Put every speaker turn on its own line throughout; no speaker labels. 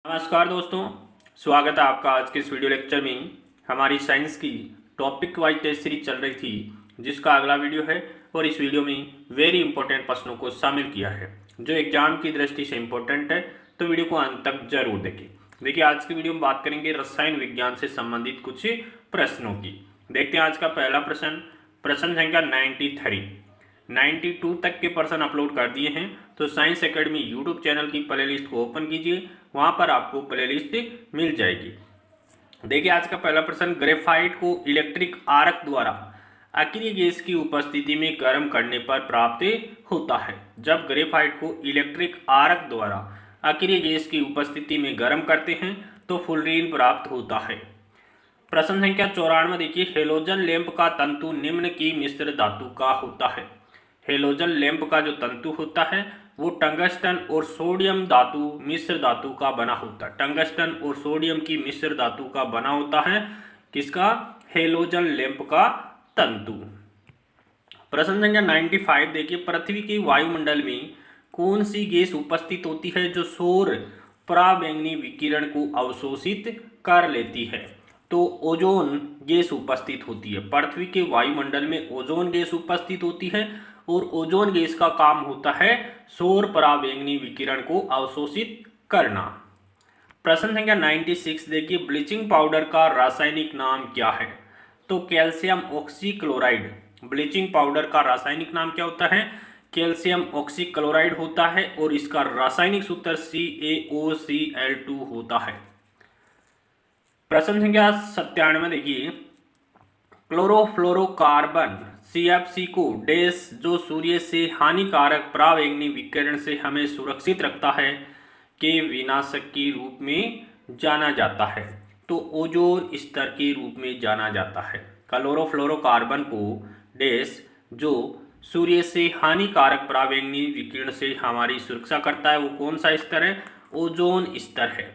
नमस्कार दोस्तों, स्वागत है आपका आज के इस वीडियो लेक्चर में। हमारी साइंस की टॉपिक वाइज टेस्ट सीरीज चल रही थी, जिसका अगला वीडियो है और इस वीडियो में वेरी इंपॉर्टेंट प्रश्नों को शामिल किया है जो एग्जाम की दृष्टि से इंपॉर्टेंट है, तो वीडियो को अंत तक जरूर देखें। देखिए, आज की वीडियो में बात करेंगे रसायन विज्ञान से संबंधित कुछ प्रश्नों की। देखते हैं आज का पहला प्रश्न, प्रश्न संख्या 92 तक के प्रश्न अपलोड कर दिए हैं। तो साइंस एकेडमी यूट्यूब चैनल की प्लेलिस्ट को ओपन कीजिए, वहां पर आपको प्लेलिस्ट मिल जाएगी। देखिए, आज का पहला प्रश्न, ग्रेफाइट को इलेक्ट्रिक आर्क द्वारा अक्रिय गैस की उपस्थिति में गर्म करने पर प्राप्त होता है। जब ग्रेफाइट को इलेक्ट्रिक आर्क द्वारा अक्रिय गैस की उपस्थिति में गर्म करते हैं तो फ्लोरीन प्राप्त होता है। प्रश्न संख्या 94 देखिए, हेलोजन लैंप का तंतु निम्न की मिश्र धातु का होता है। हेलोजन लैंप का जो तंतु होता है वो टंगस्टन और सोडियम धातु मिश्र धातु का बना होता है। टंगस्टन और सोडियम की मिश्र धातु का बना होता है किसका? हेलोजन लैंप का तंतु। प्रश्न संख्या 95 देखिए, पृथ्वी के वायुमंडल में कौन सी गैस उपस्थित होती है जो सौर पराबैंगनी विकिरण को अवशोषित कर लेती है? तो ओजोन गैस उपस्थित होती है। पृथ्वी के वायुमंडल में ओजोन गैस उपस्थित होती है और ओजोन गैस का काम होता है सौर पराबैंगनी विकिरण को अवशोषित करना। प्रश्न संख्या 96 देखिए, ब्लीचिंग पाउडर का रासायनिक नाम क्या है? तो कैल्शियम ऑक्सीक्लोराइड। ब्लीचिंग पाउडर का रासायनिक नाम क्या होता है? कैल्शियम ऑक्सीक्लोराइड होता है और इसका रासायनिक सूत्र CaOCl2 होता है। प्रश्न संख्या 97 देखिए, क्लोरोफ्लोरोकार्बन CFC को डैश जो सूर्य से हानिकारक पराबैंगनी विकिरण से हमें सुरक्षित रखता है के विनाशक के रूप में जाना जाता है। तो ओजोन स्तर के रूप में जाना जाता है। क्लोरोफ्लोरोकार्बन को डैश जो सूर्य से हानिकारक पराबैंगनी विकिरण से हमारी सुरक्षा करता है, वो कौन सा स्तर है? ओजोन स्तर है।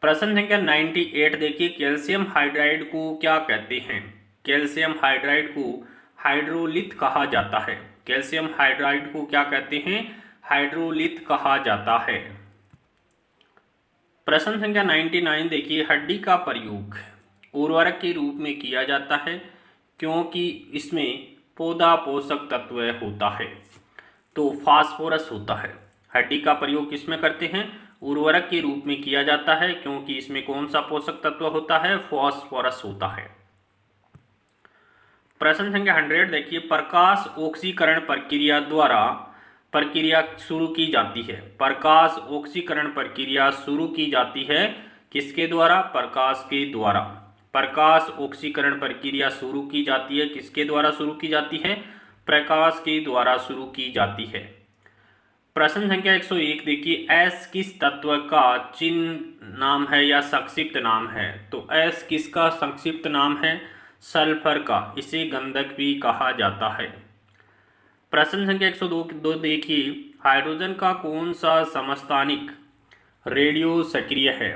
प्रश्न संख्या 98 देखिए, कैल्शियम हाइड्राइड को क्या कहते हैं? कैल्शियम हाइड्राइड को हाइड्रोलिथ कहा जाता है। कैल्शियम हाइड्राइड को क्या कहते हैं? हाइड्रोलिथ कहा जाता है। प्रश्न संख्या 99 देखिए, हड्डी का प्रयोग उर्वरक के रूप में किया जाता है क्योंकि इसमें पौधा पोषक तत्व होता है। तो फास्फोरस होता है। हड्डी का प्रयोग किसमें करते हैं? उर्वरक के रूप में किया जाता है क्योंकि इसमें कौन सा पोषक तत्व होता है? फास्फोरस होता है। प्रश्न संख्या 100 देखिए, प्रकाश ऑक्सीकरण प्रक्रिया द्वारा प्रक्रिया शुरू की जाती है। प्रकाश ऑक्सीकरण प्रक्रिया शुरू की जाती है किसके द्वारा? प्रकाश के द्वारा। प्रकाश ऑक्सीकरण प्रक्रिया शुरू की जाती है किसके द्वारा शुरू की जाती है? प्रकाश के द्वारा शुरू की जाती है। प्रश्न संख्या 101 देखिए, एस किस तत्व का चिन्ह नाम है या संक्षिप्त नाम है? तो एस किसका संक्षिप्त नाम है? सल्फर का। इसे गंधक भी कहा जाता है। प्रश्न संख्या 102 देखिए, हाइड्रोजन का कौन सा समस्थानिक रेडियो सक्रिय है?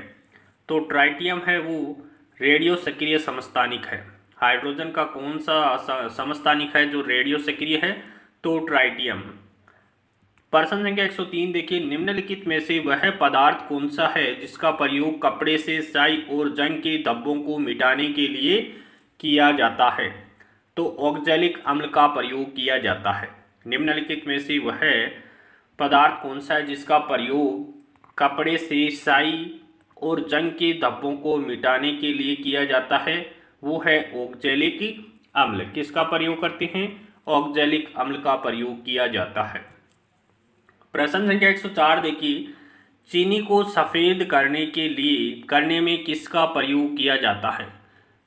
तो ट्राइटियम है, वो रेडियो सक्रिय समस्थानिक है। हाइड्रोजन का कौन सा समस्थानिक है जो रेडियो सक्रिय है? तो ट्राइटियम। प्रश्न संख्या 103 देखिए, निम्नलिखित में से वह पदार्थ कौन सा है जिसका प्रयोग कपड़े से स्याही और जंग के धब्बों को मिटाने के लिए किया जाता है? तो ऑक्जेलिक अम्ल का प्रयोग किया जाता है। निम्नलिखित में से वह पदार्थ कौन सा है जिसका प्रयोग कपड़े से स्याही और जंग के धब्बों को मिटाने के लिए किया जाता है? वो है ऑक्जेलिक अम्ल। किसका प्रयोग करते हैं? ऑक्जेलिक अम्ल का प्रयोग किया जाता है। प्रश्न संख्या 104 देखिए, चीनी को सफ़ेद करने में किसका प्रयोग किया जाता है?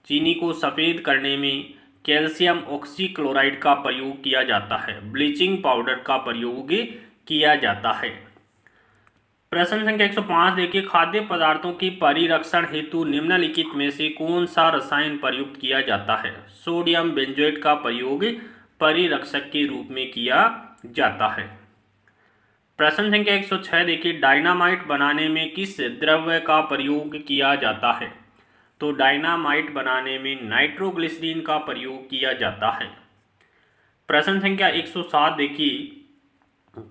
चीनी को सफ़ेद करने में कैल्शियम ऑक्सीक्लोराइड का प्रयोग किया जाता है। ब्लीचिंग पाउडर का प्रयोग किया जाता है। प्रश्न संख्या 105 देखिए, खाद्य पदार्थों की परिरक्षण हेतु निम्नलिखित में से कौन सा रसायन प्रयुक्त किया जाता है? सोडियम बेंजोएट का प्रयोग परिरक्षक के रूप में किया जाता है। प्रश्न संख्या 106 देखिए, डायनामाइट बनाने में किस द्रव्य का प्रयोग किया जाता है? तो डायनामाइट बनाने में नाइट्रोग्लिसरीन का प्रयोग किया जाता है। प्रश्न संख्या 107 देखिए,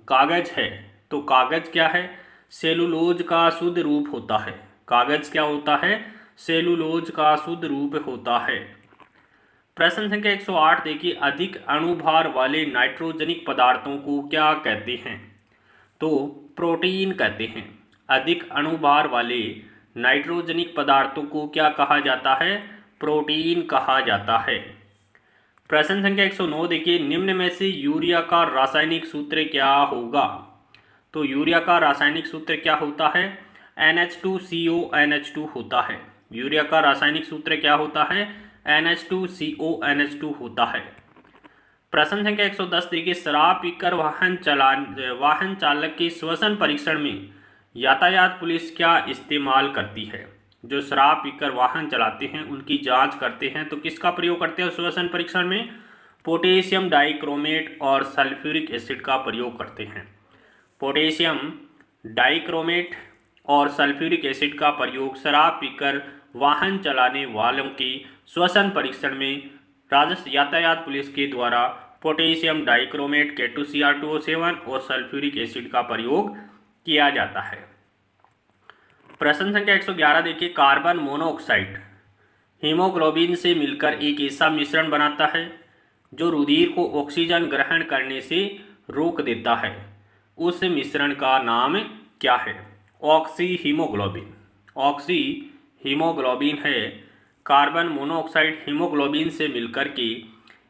कागज है, तो कागज क्या है? सेलुलोज का शुद्ध रूप होता है? कागज क्या होता है? सेलुलोज का शुद्ध रूप होता है। प्रश्न संख्या 108 देखिए, अधिक अणुभार वाले नाइट्रोजनिक पदार्थों को क्या कहते हैं? तो प्रोटीन कहते हैं। अधिक अणुभार वाले नाइट्रोजनिक पदार्थों को क्या कहा जाता है? प्रोटीन कहा जाता है। प्रश्न संख्या 109 देखिए, निम्न में से यूरिया का रासायनिक सूत्र क्या होगा? तो यूरिया का रासायनिक सूत्र क्या होता है? NH2CONH2 होता है। यूरिया का रासायनिक सूत्र क्या होता है? NH2CONH2 होता है। प्रश्न संख्या 110 देखिए, शराब पीकर वाहन चालक के श्वसन परीक्षण में यातायात पुलिस क्या इस्तेमाल करती है? जो शराब पीकर वाहन चलाते हैं उनकी जांच करते हैं तो किसका प्रयोग करते हैं श्वसन परीक्षण में? पोटेशियम डाइक्रोमेट और सल्फ्यूरिक एसिड का प्रयोग करते हैं। पोटेशियम डाइक्रोमेट और सल्फ्यूरिक एसिड का प्रयोग शराब पीकर वाहन चलाने वालों के श्वसन परीक्षण में राजस्व यातायात पुलिस के द्वारा पोटेशियम डाइक्रोमेट K2Cr2O7 और सल्फ्यूरिक एसिड का प्रयोग किया जाता है। प्रश्न संख्या 111 देखिए, कार्बन मोनोऑक्साइड हीमोग्लोबिन से मिलकर एक ऐसा मिश्रण बनाता है जो रुधिर को ऑक्सीजन ग्रहण करने से रोक देता है। उस मिश्रण का नाम क्या है? Oxy haemoglobin. ऑक्सी हीमोग्लोबिन है। कार्बन मोनोऑक्साइड हीमोग्लोबिन से मिलकर के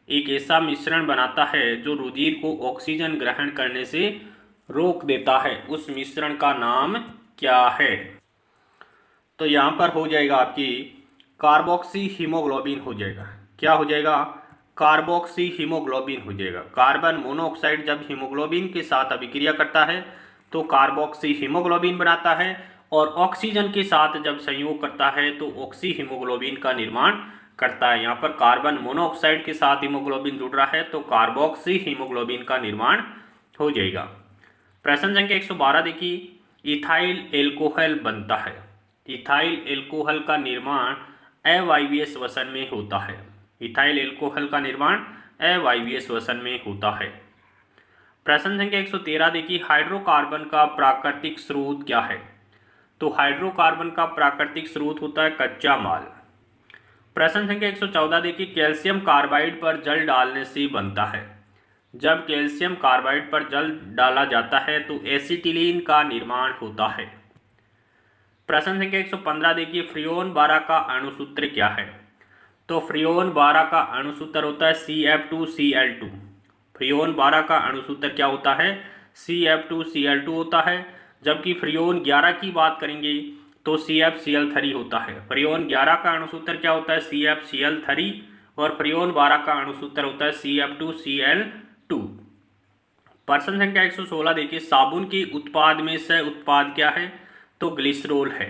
एक ऐसा मिश्रण बनाता है जो रुधिर को ऑक्सीजन ग्रहण करने से रोक देता है। उस मिश्रण का नाम क्या है? तो यहाँ पर हो जाएगा आपकी कार्बोक्सी हीमोग्लोबिन हो जाएगा। क्या हो जाएगा? कार्बोक्सी हीमोग्लोबिन हो जाएगा। कार्बन मोनोऑक्साइड जब हीमोग्लोबिन के साथ अभिक्रिया करता है तो कार्बोक्सी हीमोग्लोबिन बनाता है और ऑक्सीजन के साथ जब संयोग करता है तो ऑक्सी हीमोग्लोबिन का निर्माण करता है। यहाँ पर कार्बन मोनोऑक्साइड के साथ हीमोग्लोबिन जुड़ रहा है तो कार्बोक्सी हीमोग्लोबिन का निर्माण हो जाएगा। प्रश्न संख्या 112 देखिए, इथाइल एल्कोहल बनता है। इथाइल एल्कोहल का निर्माण अवायवीय श्वसन में होता है। इथाइल एल्कोहल का निर्माण अवायवीय श्वसन में होता है। प्रश्न संख्या 113 देखिए, हाइड्रोकार्बन का प्राकृतिक स्रोत क्या है? तो हाइड्रोकार्बन का प्राकृतिक स्रोत होता है कच्चा माल। प्रश्न संख्या 114 देखिए, कैल्शियम कार्बाइड पर जल डालने से बनता है। जब कैल्शियम कार्बाइड पर जल डाला जाता है तो एसिटिलीन का निर्माण होता है। प्रश्न संख्या 115 देखिए, फ्रियोन 12 का अणुसूत्र क्या है? तो फ्रियोन 12 का अणुसूत्र होता है CF2Cl2। फ्रियोन 12 का अणुसूत्र क्या होता है? CF2Cl2 होता है। जबकि फ्रियोन 11 की बात करेंगे तो CFCl3 होता है। फ्रियोन 11 का अणुसूत्र क्या होता है? CFCl3 और फ्रियोन 12 का अणुसूत्र होता है CF2Cl2। प्रश्न संख्या 116 देखिए, साबुन के उत्पाद में सह उत्पाद क्या है? तो ग्लिसरॉल है।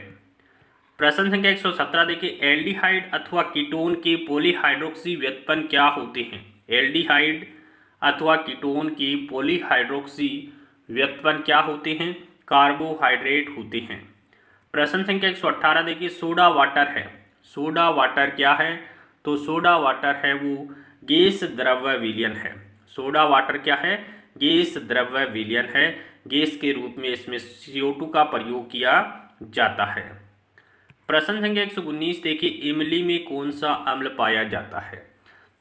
प्रश्न संख्या 117 देखिए, एल्डिहाइड अथवा कीटोन के पॉलीहाइड्रोक्सी व्युत्पन्न क्या होते हैं? एल्डिहाइड अथवा कीटोन के पॉलीहाइड्रोक्सी व्युत्पन्न क्या होते हैं? कार्बोहाइड्रेट होते हैं। प्रश्न संख्या 118 देखिए, सोडा वाटर है। सोडा वाटर क्या है? तो सोडा वाटर है वो गैस द्रव्य विलयन है। सोडा वाटर क्या है? गैस द्रव्य विलयन है। गैस के रूप में इसमें CO2 का प्रयोग किया जाता है। प्रश्न संख्या 119 देखिए, इमली में कौन सा अम्ल पाया जाता है?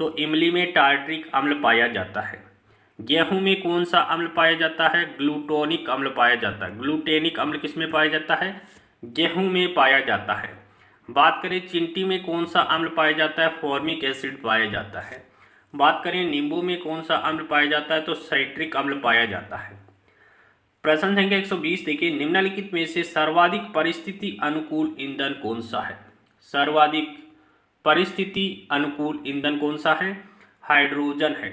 तो इमली में टार्ट्रिक अम्ल पाया जाता है। गेहूं में कौन सा अम्ल पाया जाता है? ग्लूटोनिक अम्ल पाया जाता है। ग्लूटेनिक अम्ल किस में पाया जाता है? गेहूं में पाया जाता है। बात करें चिंटी में कौन सा अम्ल पाया जाता है? फॉर्मिक एसिड पाया जाता है। बात करें नींबू में कौन सा अम्ल पाया जाता है? तो साइट्रिक अम्ल पाया जाता है। प्रश्न संख्या 120 देखिए, निम्नलिखित में से सर्वाधिक परिस्थिति अनुकूल ईंधन कौन सा है? सर्वाधिक परिस्थिति अनुकूल ईंधन कौन सा है? हाइड्रोजन है।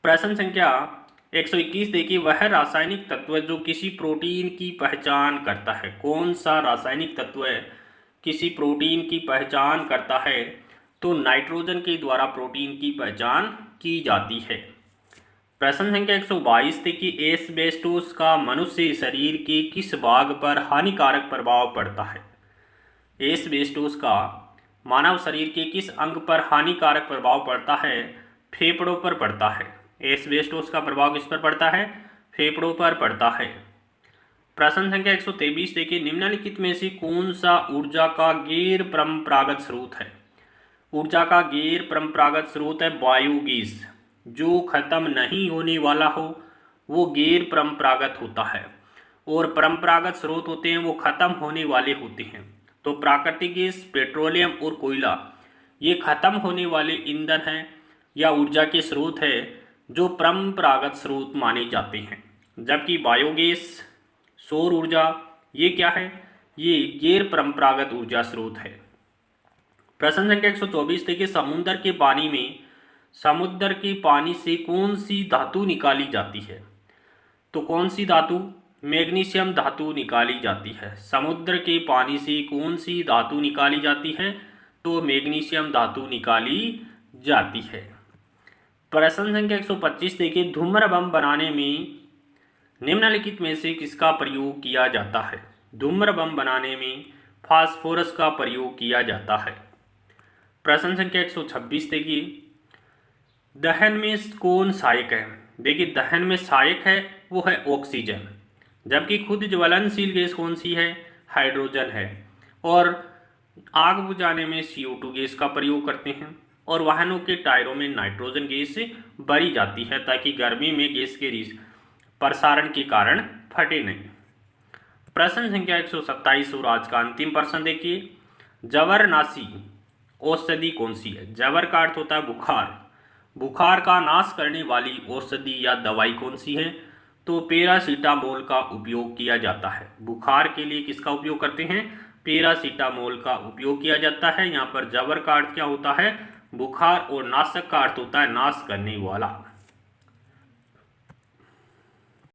प्रश्न संख्या 121 देखिए, वह रासायनिक तत्व जो किसी प्रोटीन की पहचान करता है। कौन सा रासायनिक तत्व किसी प्रोटीन की पहचान करता है? तो नाइट्रोजन के द्वारा प्रोटीन की पहचान की जाती है। प्रश्न संख्या 122 देखिए, एस्बेस्टोस का मनुष्य शरीर के किस भाग पर हानिकारक प्रभाव पड़ता है? एस्बेस्टोस का मानव शरीर के किस अंग पर हानिकारक प्रभाव पड़ता है? फेफड़ों पर पड़ता है। एस्बेस्टोस का प्रभाव किस पर पड़ता है? फेफड़ों पर पड़ता है। प्रश्न संख्या 123 देखिए, निम्नलिखित में से कौन सा ऊर्जा का गैर परंपरागत स्रोत है? ऊर्जा का गैर परंपरागत स्रोत है बायोगैस। जो खत्म नहीं होने वाला हो वो गैर परंपरागत होता है, और परंपरागत स्रोत होते हैं वो खत्म होने वाले होते हैं। तो प्राकृतिक गैस, पेट्रोलियम और कोयला ये खत्म होने वाले ईंधन हैं या ऊर्जा के स्रोत है जो परंपरागत स्रोत माने जाते हैं, जबकि बायोगैस, सौर ऊर्जा ये क्या है? ये गैर परंपरागत ऊर्जा स्रोत है। प्रश्न संख्या 124 देखिए, समुद्र के पानी से कौन सी धातु निकाली जाती है? तो कौन सी धातु? मैग्नीशियम धातु निकाली जाती है। समुद्र के पानी से कौन सी धातु निकाली जाती है? तो मैग्नीशियम धातु निकाली जाती है। प्रश्न संख्या 125 देखिए, धूम्र बम बनाने में निम्नलिखित में से किसका प्रयोग किया जाता है? धूम्र बम बनाने में फास्फोरस का प्रयोग किया जाता है। प्रश्न संख्या 126 देखिए, दहन में कौन सहायक है? देखिए दहन में सहायक है वो है ऑक्सीजन, जबकि खुद ज्वलनशील गैस कौन सी है? हाइड्रोजन है। और आग बुझाने में CO2 गैस का प्रयोग करते हैं, और वाहनों के टायरों में नाइट्रोजन गैस भरी जाती है ताकि गर्मी में गैस के प्रसारण के कारण फटे नहीं। प्रश्न संख्या 127 और आज का अंतिम प्रश्न देखिए, जबरनाशी औषधि कौन सी है? जबर का अर्थ होता है बुखार। बुखार का नाश करने वाली औषधि या दवाई कौन सी है? तो पैरासीटामोल का उपयोग किया जाता है। बुखार के लिए किसका उपयोग करते हैं? पैरासीटामोल का उपयोग किया जाता है। यहाँ पर जबर का अर्थ क्या होता है? बुखार, और नाशक का अर्थ होता है नाश करने वाला।